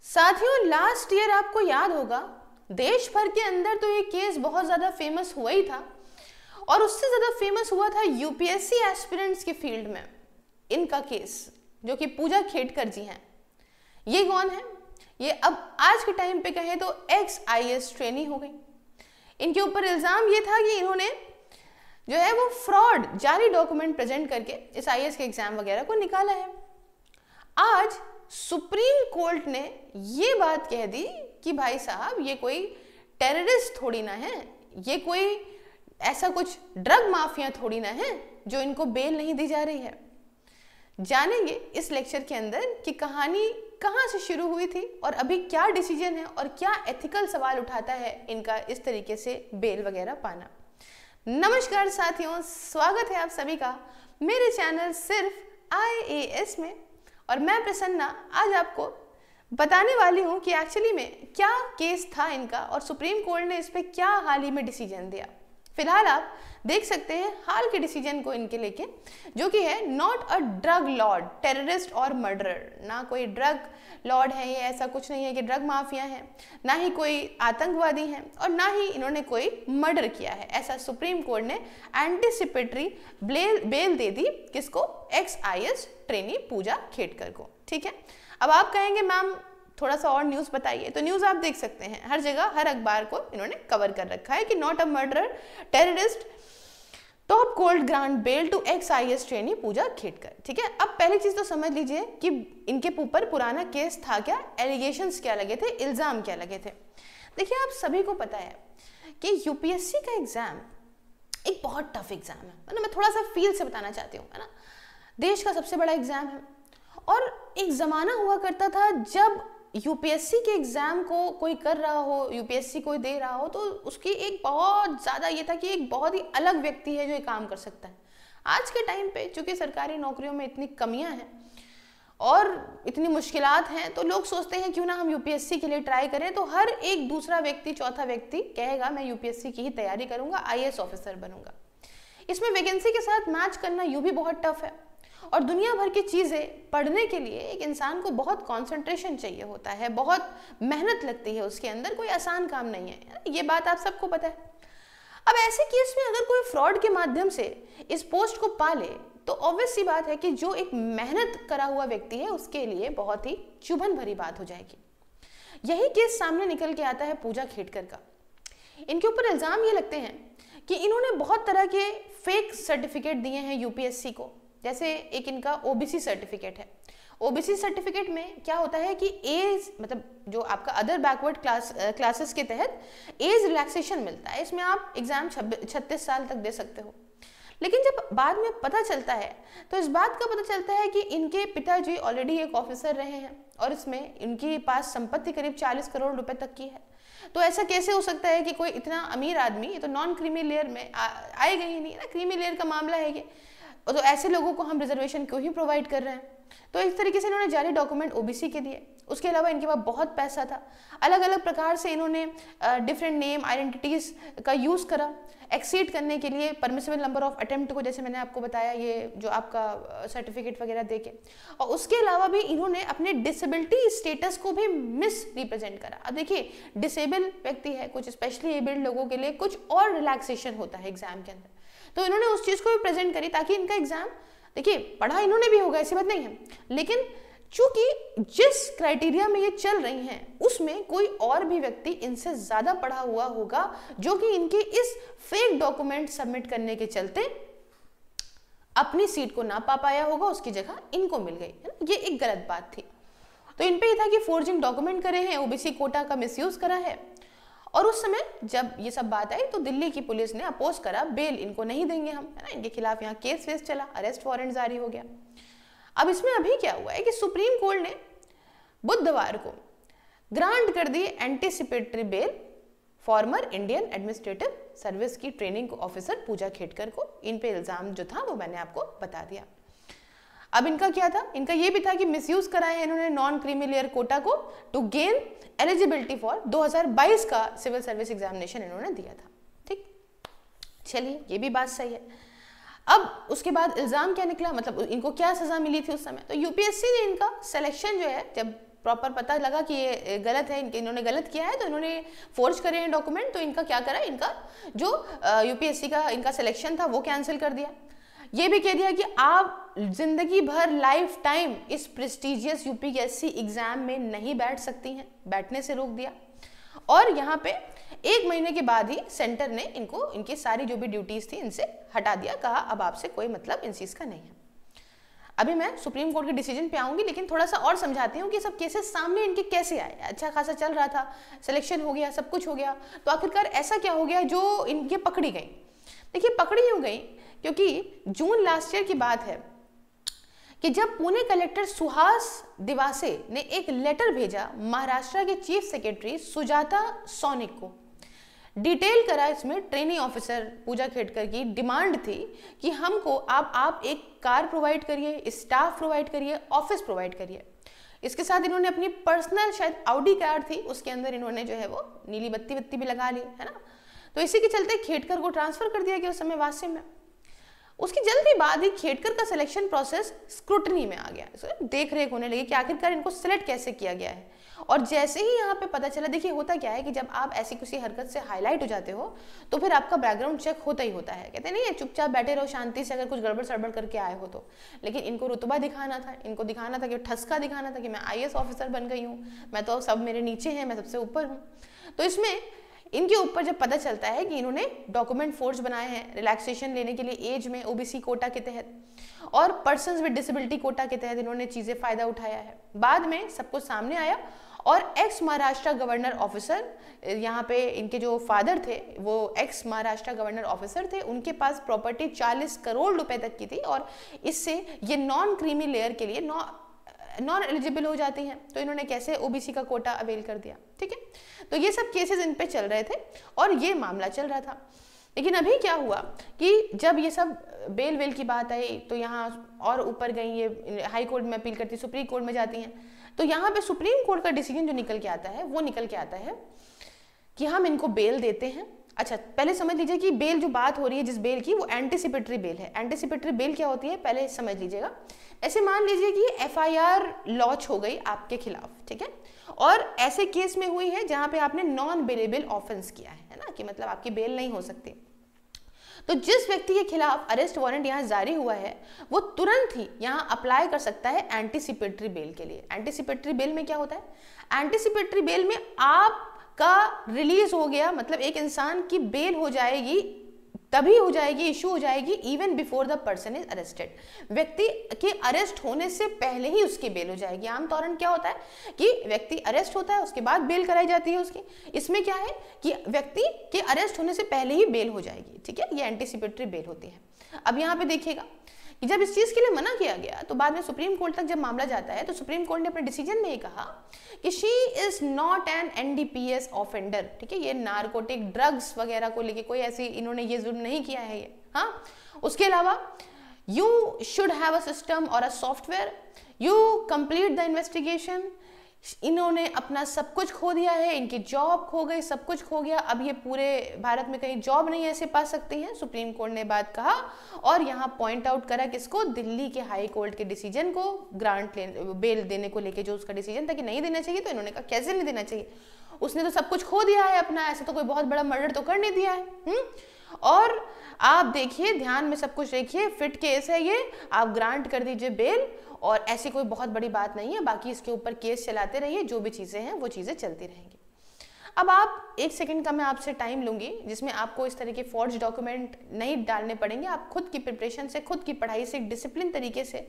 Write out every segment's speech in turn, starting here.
साथियों, last year आपको याद होगा देश भर के अंदर तो ये केस बहुत ज़्यादा फेमस हुआ ही था, और उससे ज़्यादा फेमस हुआ था यूपीएससी एस्पिरेंट्स की फील्ड में इनका केस, जो कि पूजा खेडकर जी हैं। ये कौन है? ये अब आज के टाइम पे कहें तो एक्स आईएएस ट्रेनी हो गई। इनके ऊपर इल्ज़ाम ये था कि इन्होंने जो है वो फ्रॉड जाली डॉक्यूमेंट प्रेजेंट करके इस आईएएस के एग्जाम वगैरह को निकाला है। आज सुप्रीम कोर्ट ने ये बात कह दी कि भाई साहब, ये कोई टेररिस्ट थोड़ी ना है, ये कोई ऐसा कुछ ड्रग माफिया थोड़ी ना है जो इनको बेल नहीं दी जा रही है। जानेंगे इस लेक्चर के अंदर कि कहानी कहाँ से शुरू हुई थी और अभी क्या डिसीजन है और क्या एथिकल सवाल उठाता है इनका इस तरीके से बेल वगैरह पाना। नमस्कार साथियों, स्वागत है आप सभी का मेरे चैनल सिर्फ आईएएस में, और मैं प्रसन्ना आज आपको बताने वाली हूँ कि एक्चुअली में क्या केस था इनका और सुप्रीम कोर्ट ने इस पे क्या हाल ही में डिसीजन दिया। फिलहाल आप देख सकते हैं हाल के डिसीजन को इनके लेके, जो कि है not a drug Lord, terrorist और मर्डरर। ना कोई ड्रग लॉर्ड है, ये ऐसा कुछ नहीं है कि ड्रग माफिया है, ना ही कोई आतंकवादी है और ना ही इन्होंने कोई मर्डर किया है। ऐसा सुप्रीम कोर्ट ने एंटिसिपेटरी बेल दे दी किसको? X IAS trainee Pooja Khedkar को। ठीक है, अब आप कहेंगे मैम थोड़ा सा और न्यूज़ बताइए, तो न्यूज़ आप देख सकते हैं हर जगह, हर अखबार को इन्होंने कवर कर रखा है कि not a murderer, terrorist, top court grant bail to ex IAS trainee Pooja Khedkar. ठीक है, अब पहली चीज तो समझ लीजिए कि इनके ऊपर पुराना केस था क्या, एलिगेशंस क्या लगे थे, इल्जाम क्या लगे थे। देखिए, आप सभी को पता है कि यूपीएससी का एग्जाम एक बहुत टफ एग्जाम है ना। मैं थोड़ा सा फील से बताना चाहती हूँ, है ना। देश का सबसे बड़ा एग्जाम है और एक जमाना हुआ करता था जब यूपीएससी के एग्जाम को कोई कर रहा हो, यूपीएससी कोई दे रहा हो, तो उसकी एक बहुत ज़्यादा ये था कि एक बहुत ही अलग व्यक्ति है जो ये काम कर सकता है। आज के टाइम पे चूंकि सरकारी नौकरियों में इतनी कमियां हैं और इतनी मुश्किलात हैं, तो लोग सोचते हैं क्यों ना हम यूपीएससी के लिए ट्राई करें। तो हर एक दूसरा व्यक्ति, चौथा व्यक्ति कहेगा मैं यूपीएससी की ही तैयारी करूंगा, आईएएस ऑफिसर बनूंगा। इसमें वैकेंसी के साथ मैच करना यूं भी बहुत टफ है और दुनिया भर की चीज़ें पढ़ने के लिए एक इंसान को बहुत कंसंट्रेशन चाहिए होता है, बहुत मेहनत लगती है उसके अंदर, कोई आसान काम नहीं है, ये बात आप सबको पता है। अब ऐसे केस में अगर कोई फ्रॉड के माध्यम से इस पोस्ट को पा ले तो ऑब्वियस सी बात है कि जो एक मेहनत करा हुआ व्यक्ति है उसके लिए बहुत ही चुभन भरी बात हो जाएगी। यही केस सामने निकल के आता है पूजा खेडकर का। इनके ऊपर इल्जाम ये लगते हैं कि इन्होंने बहुत तरह के फेक सर्टिफिकेट दिए हैं यूपीएससी को। जैसे एक इनका ओबीसी सर्टिफिकेट है। ओबीसी सर्टिफिकेट में क्या होता है कि एज, मतलब जो आपका अदर बैकवर्ड क्लासेस के तहत एज रिलैक्सेशन मिलता है। इसमें आप एग्जाम 36 साल तक दे सकते हो। लेकिन जब बाद में पता चलता है तो इस बात का पता चलता है कि इनके पिताजी ऑलरेडी एक ऑफिसर रहे हैं और इसमें इनके पास संपत्ति करीब 40 करोड़ रुपए तक की है। तो ऐसा कैसे हो सकता है कि कोई इतना अमीर आदमी, ये तो नॉन क्रीमी लेयर में आएगा ही नहीं ना, क्रीमी लेयर का मामला है ये, तो ऐसे लोगों को हम रिजर्वेशन क्यों ही प्रोवाइड कर रहे हैं। तो इस तरीके से इन्होंने जाली डॉक्यूमेंट ओबीसी के दिए। उसके अलावा इनके पास बहुत पैसा था, अलग अलग प्रकार से इन्होंने डिफरेंट नेम आइडेंटिटीज का यूज़ करा एक्सीड करने के लिए परमिसिबल नंबर ऑफ अटेम्प्ट को, जैसे मैंने आपको बताया ये जो आपका सर्टिफिकेट वगैरह देके। और उसके अलावा भी इन्होंने अपने डिसेबिलिटी स्टेटस को भी मिस रिप्रेजेंट करा। अब देखिए, डिसेबल व्यक्ति है, कुछ स्पेशली एबल्ड लोगों के लिए कुछ और रिलैक्सेशन होता है एग्जाम के अंदर, तो इन्होंने उस चीज़ को भी प्रेजेंट करी ताकि इनका एग्जाम, देखिए पढ़ा इन्होंने भी होगा, ऐसी बात नहीं है, लेकिन चूंकि जिस क्राइटेरिया में ये चल रही हैं उसमें कोई और भी व्यक्ति इनसे ज्यादा पढ़ा हुआ होगा जो कि इनके इस फेक डॉक्यूमेंट सबमिट करने के चलते अपनी सीट को ना पा पाया होगा, उसकी जगह इनको मिल गई, है ना। ये एक गलत बात थी। तो इन पे ये था कि फोर्जिंग डॉक्यूमेंट करे हैं, ओबीसी कोटा का मिसयूज करा है, और उस समय जब ये सब बात आई तो दिल्ली की पुलिस ने अपोज करा, बेल इनको नहीं देंगे हम, है ना। इनके खिलाफ यहाँ केस वेस चला, अरेस्ट वारंट जारी हो गया। अब इसमें अभी क्या हुआ है कि सुप्रीम कोर्ट ने बुधवार को ग्रांट कर दी anticipatory bail former Indian administrative service की ट्रेनिंग ऑफिसर पूजा खेडकर को। इन पे इल्जाम जो था वो मैंने आपको बता दिया। अब इनका क्या था? इनका ये भी था कि मिसयूज कराया है इन्होंने नॉन क्रीमी लेयर कोटा को टू गेन एलिजिबिलिटी फॉर 2022 का सिविल सर्विस एग्जामिनेशन इन्होंने दिया था। ठीक, चलिए ये भी बात सही है। अब उसके बाद इल्जाम क्या निकला, मतलब इनको क्या सजा मिली थी उस समय? तो यूपीएससी ने इनका सिलेक्शन जो है, जब प्रॉपर पता लगा कि ये गलत है, इन्होंने गलत किया है, तो इन्होंने फोर्ज करे हैं डॉक्यूमेंट, तो इनका क्या करा, इनका जो यूपीएससी का इनका सिलेक्शन था वो कैंसिल कर दिया। ये भी कह दिया कि आप जिंदगी भर लाइफ टाइम इस प्रेस्टिजियस यूपीएससी एग्जाम में नहीं बैठ सकती हैं, बैठने से रोक दिया। और यहाँ पे 1 महीने के बाद ही सेंटर ने इनको इनकी सारी जो भी ड्यूटीज थी इनसे हटा दिया, कहा अब आपसे कोई मतलब इन चीज का नहीं है। अभी मैं सुप्रीम कोर्ट के डिसीजन पे आऊंगी, लेकिन थोड़ा सा और समझाती हूँ कि सब केसेस सामने इनके कैसे आए। अच्छा खासा चल रहा था, सिलेक्शन हो गया, सब कुछ हो गया, तो आखिरकार ऐसा क्या हो गया जो इनके पकड़ी गई। देखिए पकड़ी क्यों गई, क्योंकि जून लास्ट ईयर की बात है कि जब पुणे कलेक्टर सुहास दिवासे ने एक लेटर भेजा महाराष्ट्र के चीफ सेक्रेटरी सुजाता सोनिक को, डिटेल करा, इसमें ट्रेनिंग ऑफिसर पूजा खेड़कर की डिमांड थी कि हमको आप एक कार प्रोवाइड करिए, स्टाफ प्रोवाइड करिए, ऑफिस प्रोवाइड करिए। इसके साथ इन्होंने अपनी पर्सनल शायद ऑडी कार थी, उसके अंदर इन्होंने जो है वो नीली बत्ती भी लगा ली, है ना। तो इसी के चलते खेड़कर को ट्रांसफर कर दिया गया उस समय वासिम में। उसकी जल्द ही बाद ही खेड़कर का सिलेक्शन प्रोसेस स्क्रूटनी में आ गया, देख रेख होने लगी कि आखिरकार इनको सिलेक्ट कैसे किया गया है। और जैसे ही यहाँ पे पता चला, देखिए होता क्या है कि जब आप ऐसी किसी हरकत से हाईलाइट हो जाते हो तो फिर आपका बैकग्राउंड चेक होता ही होता है। कहते नहीं है चुपचाप बैठे रहो शांति से, अगर कुछ गड़बड़ सड़बड़ करके आए हो तो। लेकिन इनको रुतबा दिखाना था, इनको दिखाना था कि ठसका दिखाना था कि मैं IAS ऑफिसर बन गई हूँ, मैं तो सब मेरे नीचे हैं, मैं सबसे ऊपर हूँ। तो इसमें इनके ऊपर जब पता चलता है कि इन्होंने डॉक्यूमेंट फोर्ज बनाए हैं रिलैक्सेशन लेने के लिए एज में OBC कोटा के तहत और पर्सन्स विद डिसेबिलिटी कोटा के तहत इन्होंने चीजें फायदा उठाया है, बाद में सब कुछ सामने आया और एक्स महाराष्ट्र गवर्नर ऑफिसर, यहाँ पे इनके जो फादर थे वो एक्स महाराष्ट्र गवर्नर ऑफिसर थे, उनके पास प्रॉपर्टी 40 करोड़ रुपए तक की थी और इससे ये नॉन क्रीमी लेयर के लिए नॉन एलिजिबल हो जाती हैं। तो इन्होंने कैसे OBC का कोटा अवेल कर दिया, ठीक है। तो ये सब केसेस इन पे चल रहे थे और ये मामला चल रहा था। लेकिन अभी क्या हुआ कि जब ये सब बेल वेल की बात आई तो यहाँ और ऊपर गई, ये हाई कोर्ट में अपील करती, सुप्रीम कोर्ट में जाती हैं। तो यहाँ पे सुप्रीम कोर्ट का डिसीजन जो निकल के आता है वो निकल के आता है कि हम इनको बेल देते हैं। अच्छा पहले समझ लीजिए कि बेल जो बात हो रही है जिस बेल की, वो एंटीसिपेटरी बेल है। एंटीसिपेटरी बेल क्या होती है पहले समझ लीजिएगा। ऐसे मान लीजिए कि FIR लॉन्च हो गई आपके खिलाफ, ठीक है, और ऐसे केस में हुई है जहां पे आपने नॉन बेलेबल ऑफेंस किया है ना, कि मतलब आपकी बेल नहीं हो सकती। तो जिस व्यक्ति के खिलाफ अरेस्ट वारंट यहाँ जारी हुआ है वो तुरंत ही यहाँ अप्लाई कर सकता है एंटीसिपेटरी बेल के लिए। एंटीसिपेटरी बेल में क्या होता है, एंटीसिपेटरी बेल में आपका रिलीज हो गया, मतलब एक इंसान की बेल हो जाएगी, तभी हो जाएगी, इशू हो जाएगी even before the person is arrested. व्यक्ति के अरेस्ट होने से पहले ही उसकी बेल हो जाएगी। आमतौर पर क्या होता है कि व्यक्ति अरेस्ट होता है उसके बाद बेल कराई जाती है उसकी। इसमें क्या है कि व्यक्ति के अरेस्ट होने से पहले ही बेल हो जाएगी, ठीक है, ये एंटीसिपेटरी बेल होती है। अब यहाँ पे देखिएगा कि जब इस चीज के लिए मना किया गया तो बाद में सुप्रीम कोर्ट तक जब मामला जाता है तो सुप्रीम कोर्ट ने अपने डिसीजन में ये कहा कि she is not an NDPS offender, ठीक है, ये नारकोटिक ड्रग्स वगैरह को लेके कोई ऐसी इन्होंने ये जुर्म नहीं किया है ये। हाँ, उसके अलावा you should have a system और a software, you complete the investigation. इन्होंने अपना सब कुछ खो दिया है, इनकी जॉब खो गई, सब कुछ खो गया। अब ये पूरे भारत में कहीं जॉब नहीं ऐसे पा सकती हैं, सुप्रीम कोर्ट ने बात कहा और यहाँ पॉइंट आउट करा किसको, दिल्ली के हाई कोर्ट के डिसीजन को, ग्रांट बेल देने को लेके जो उसका डिसीजन था कि नहीं देना चाहिए। तो इन्होंने कहा कैसे नहीं देना चाहिए, उसने तो सब कुछ खो दिया है अपना, ऐसे तो कोई बहुत बड़ा मर्डर तो कर नहीं दिया है। और आप देखिए, ध्यान में सब कुछ देखिए, फिट केस है ये, आप ग्रांट कर दीजिए बेल और ऐसी कोई बहुत बड़ी बात नहीं है, बाकी इसके ऊपर केस चलाते रहिए, जो भी चीजें हैं वो चीजें चलती रहेंगी। अब आप 1 सेकंड का मैं आपसे टाइम लूंगी जिसमें आपको इस तरह के फॉर्ज डॉक्यूमेंट नहीं डालने पड़ेंगे। आप खुद की प्रिपरेशन से, खुद की पढ़ाई से, डिसिप्लिन तरीके से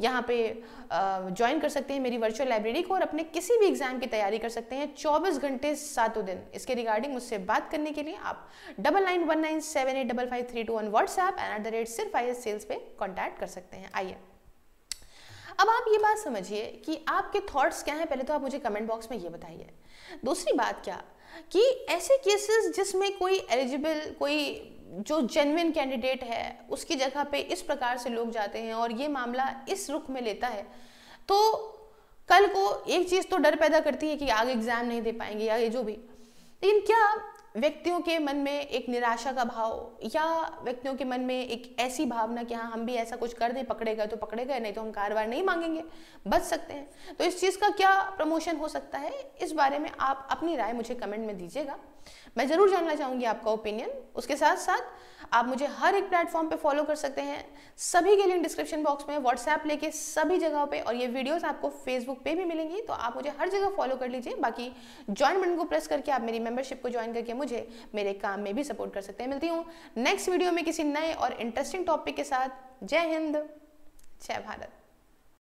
यहाँ पे ज्वाइन कर सकते हैं मेरी वर्चुअल लाइब्रेरी को और अपने किसी भी एग्जाम की तैयारी कर सकते हैं 24 घंटे 7 दिन। इसके रिगार्डिंग मुझसे बात करने के लिए आप 9919785532 व्हाट्सएप @सिर्फ IAS सेल्स पे कॉन्टैक्ट कर सकते हैं। आइए अब आप ये बात समझिए कि आपके थॉट्स क्या हैं, पहले तो आप मुझे कमेंट बॉक्स में ये बताइए। दूसरी बात क्या कि ऐसे केसेस जिसमें कोई एलिजिबल, कोई जो जेन्युइन कैंडिडेट है उसकी जगह पे इस प्रकार से लोग जाते हैं और ये मामला इस रुख में लेता है, तो कल को एक चीज़ तो डर पैदा करती है कि आगे एग्जाम नहीं दे पाएंगे या ये जो भी। लेकिन क्या व्यक्तियों के मन में एक निराशा का भाव, या व्यक्तियों के मन में एक ऐसी भावना कि हाँ हम भी ऐसा कुछ कर दें, पकड़े गए तो पकड़े गए, नहीं तो हम कारवाई नहीं मांगेंगे, बच सकते हैं। तो इस चीज़ का क्या प्रमोशन हो सकता है, इस बारे में आप अपनी राय मुझे कमेंट में दीजिएगा, मैं ज़रूर जानना चाहूँगी आपका ओपिनियन। उसके साथ साथ आप मुझे हर एक प्लेटफॉर्म पे फॉलो कर सकते हैं, सभी के लिंक डिस्क्रिप्शन बॉक्स में, व्हाट्सएप लेके सभी जगहों पे, और ये वीडियोस आपको फेसबुक पे भी मिलेंगी, तो आप मुझे हर जगह फॉलो कर लीजिए। बाकी ज्वाइन बटन को प्रेस करके आप मेरी मेंबरशिप को ज्वाइन करके मुझे मेरे काम में भी सपोर्ट कर सकते हैं। मिलती हूँ नेक्स्ट वीडियो में किसी नए और इंटरेस्टिंग टॉपिक के साथ। जय हिंद, जय भारत।